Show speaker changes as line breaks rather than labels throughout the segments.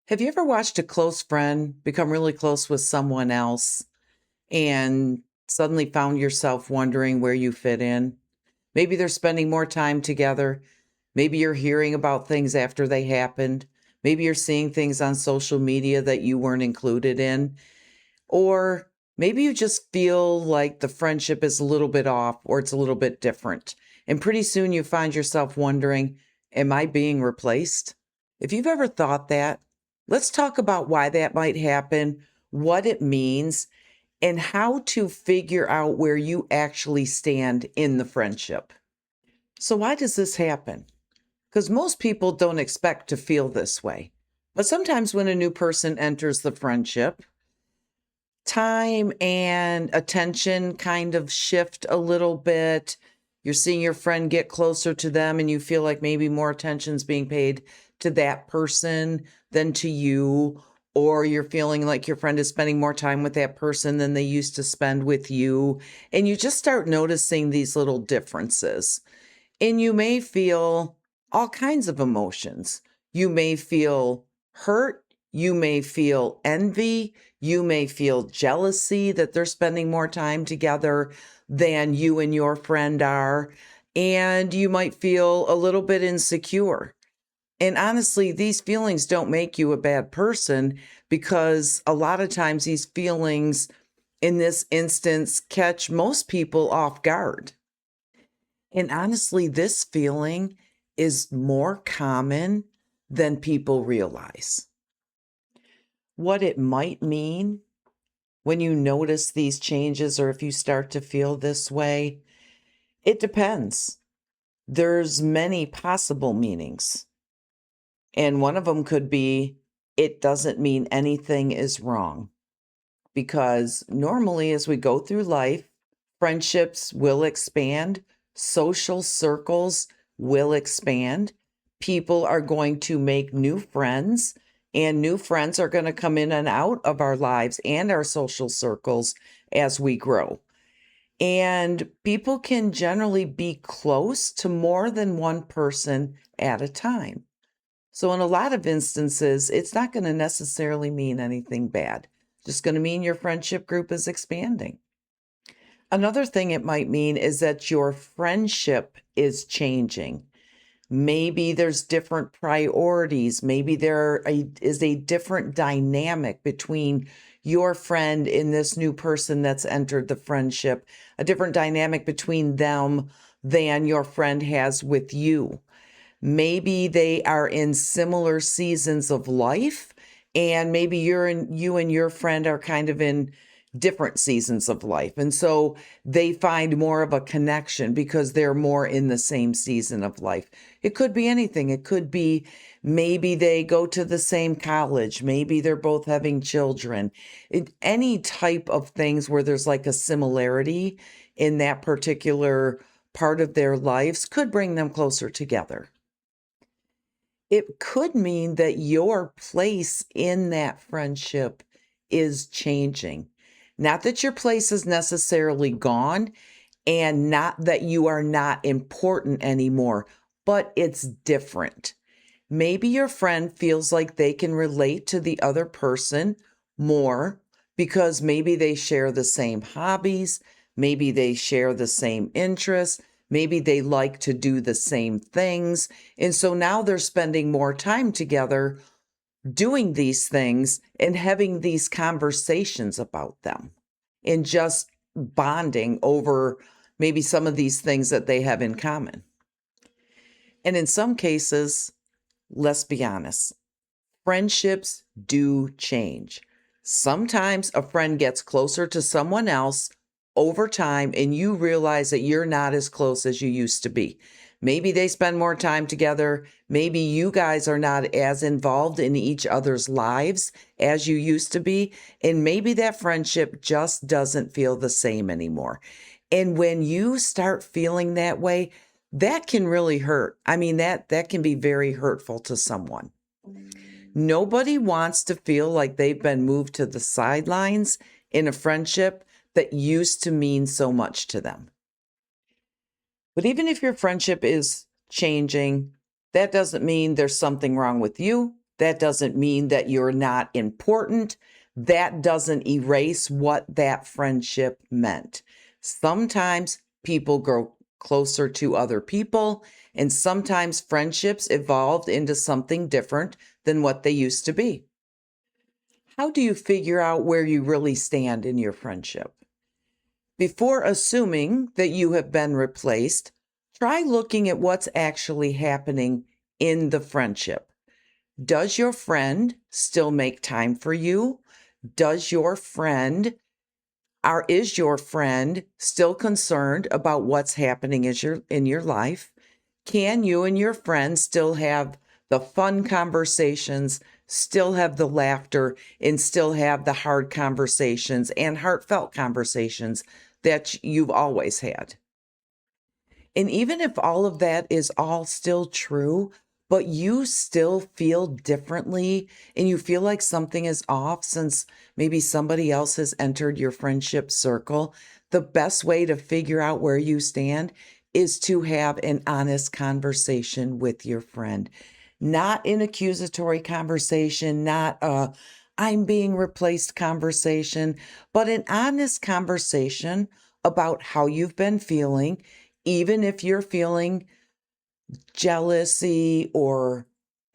Have you ever watched a close friend become really close with someone else and suddenly found yourself wondering where you fit in? Maybe they're spending more time together. Maybe you're hearing about things after they happened. Maybe you're seeing things on social media that you weren't included in. Or maybe you just feel like the friendship is a little bit off or it's a little bit different. And pretty soon you find yourself wondering, am I being replaced? If you've ever thought that, let's talk about why that might happen, what it means, and how to figure out where you actually stand in the friendship. So, why does this happen? Because most people don't expect to feel this way. But sometimes when a new person enters the friendship, time and attention kind of shift a little bit. You're seeing your friend get closer to them, and you feel like maybe more attention's being paid to that person than to you. Or you're feeling like your friend is spending more time with that person than they used to spend with you. And you just start noticing these little differences. And you may feel all kinds of emotions. You may feel hurt. You may feel envy. You may feel jealousy that they're spending more time together than you and your friend are. And you might feel a little bit insecure. And honestly, these feelings don't make you a bad person because a lot of times these feelings in this instance catch most people off guard. And honestly, this feeling is more common than people realize. What it might mean when you notice these changes or if you start to feel this way, it depends. There's many possible meanings. And one of them could be it doesn't mean anything is wrong. Because normally, as we go through life, friendships will expand, social circles will expand. People are going to make new friends, and new friends are going to come in and out of our lives and our social circles as we grow. And people can generally be close to more than one person at a time. So, in a lot of instances, it's not going to necessarily mean anything bad. Just going to mean your friendship group is expanding. Another thing it might mean is that your friendship is changing. Maybe there's different priorities. Maybe is a different dynamic between your friend and this new person that's entered the friendship, a different dynamic between them than your friend has with you. Maybe they are in similar seasons of life, and maybe you and your friend are kind of in different seasons of life. And so they find more of a connection because they're more in the same season of life. It could be anything. It could be maybe they go to the same college. Maybe they're both having children. Any type of things where there's like a similarity in that particular part of their lives could bring them closer together. It could mean that your place in that friendship is changing. Not that your place is necessarily gone and not that you are not important anymore, but it's different. Maybe your friend feels like they can relate to the other person more because maybe they share the same hobbies, maybe they share the same interests, maybe they like to do the same things. And so now they're spending more time together doing these things and having these conversations about them and just bonding over maybe some of these things that they have in common. And in some cases, let's be honest, friendships do change. Sometimes a friend gets closer to someone else over time and you realize that you're not as close as you used to be. Maybe they spend more time together. Maybe you guys are not as involved in each other's lives as you used to be. And maybe that friendship just doesn't feel the same anymore. And when you start feeling that way, that can really hurt. I mean, that can be very hurtful to someone. Nobody wants to feel like they've been moved to the sidelines in a friendship that used to mean so much to them. But even if your friendship is changing, that doesn't mean there's something wrong with you. That doesn't mean that you're not important. That doesn't erase what that friendship meant. Sometimes people grow closer to other people, and sometimes friendships evolved into something different than what they used to be. How do you figure out where you really stand in your friendship? Before assuming that you have been replaced, try looking at what's actually happening in the friendship. Does your friend still make time for you? Does your friend or is your friend still concerned about what's happening in your life? Can you and your friend still have the fun conversations, still have the laughter, and still have the hard conversations and heartfelt conversations that you've always had? And even if all of that is all still true, but you still feel differently and you feel like something is off since maybe somebody else has entered your friendship circle, the best way to figure out where you stand is to have an honest conversation with your friend. Not an accusatory conversation, not a I'm being replaced conversation, but an honest conversation about how you've been feeling, even if you're feeling jealousy or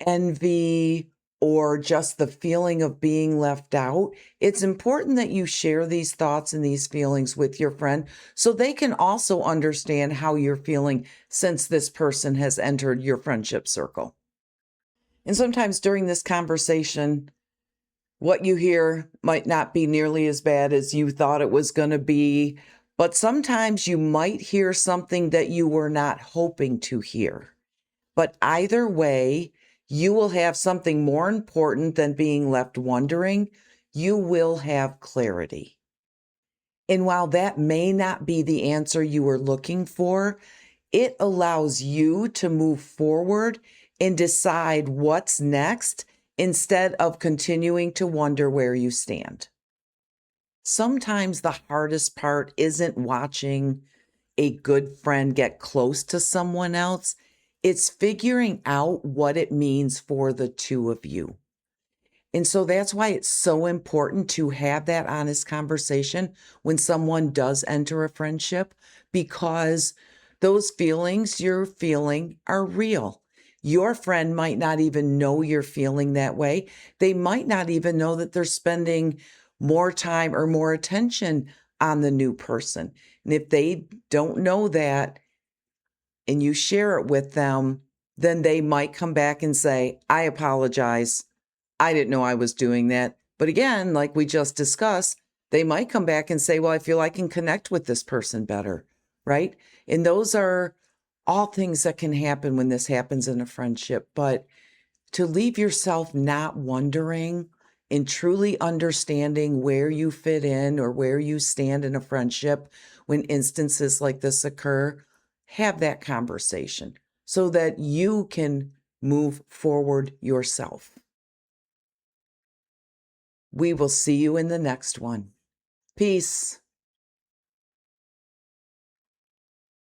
envy or just the feeling of being left out. It's important that you share these thoughts and these feelings with your friend so they can also understand how you're feeling since this person has entered your friendship circle. And sometimes during this conversation, what you hear might not be nearly as bad as you thought it was going to be, but sometimes you might hear something that you were not hoping to hear. But either way, you will have something more important than being left wondering. You will have clarity. And while that may not be the answer you were looking for, it allows you to move forward and decide what's next instead of continuing to wonder where you stand. Sometimes the hardest part isn't watching a good friend get close to someone else. It's figuring out what it means for the two of you. And so that's why it's so important to have that honest conversation when someone does enter a friendship, because those feelings you're feeling are real. Your friend might not even know you're feeling that way. They might not even know that they're spending more time or more attention on the new person. And if they don't know that and you share it with them, then they might come back and say, I apologize. I didn't know I was doing that. But again, like we just discussed, they might come back and say, well, I feel I can connect with this person better, right? And those are all things that can happen when this happens in a friendship. But to leave yourself not wondering and truly understanding where you fit in or where you stand in a friendship when instances like this occur, have that conversation so that you can move forward yourself. We will see you in the next one. Peace.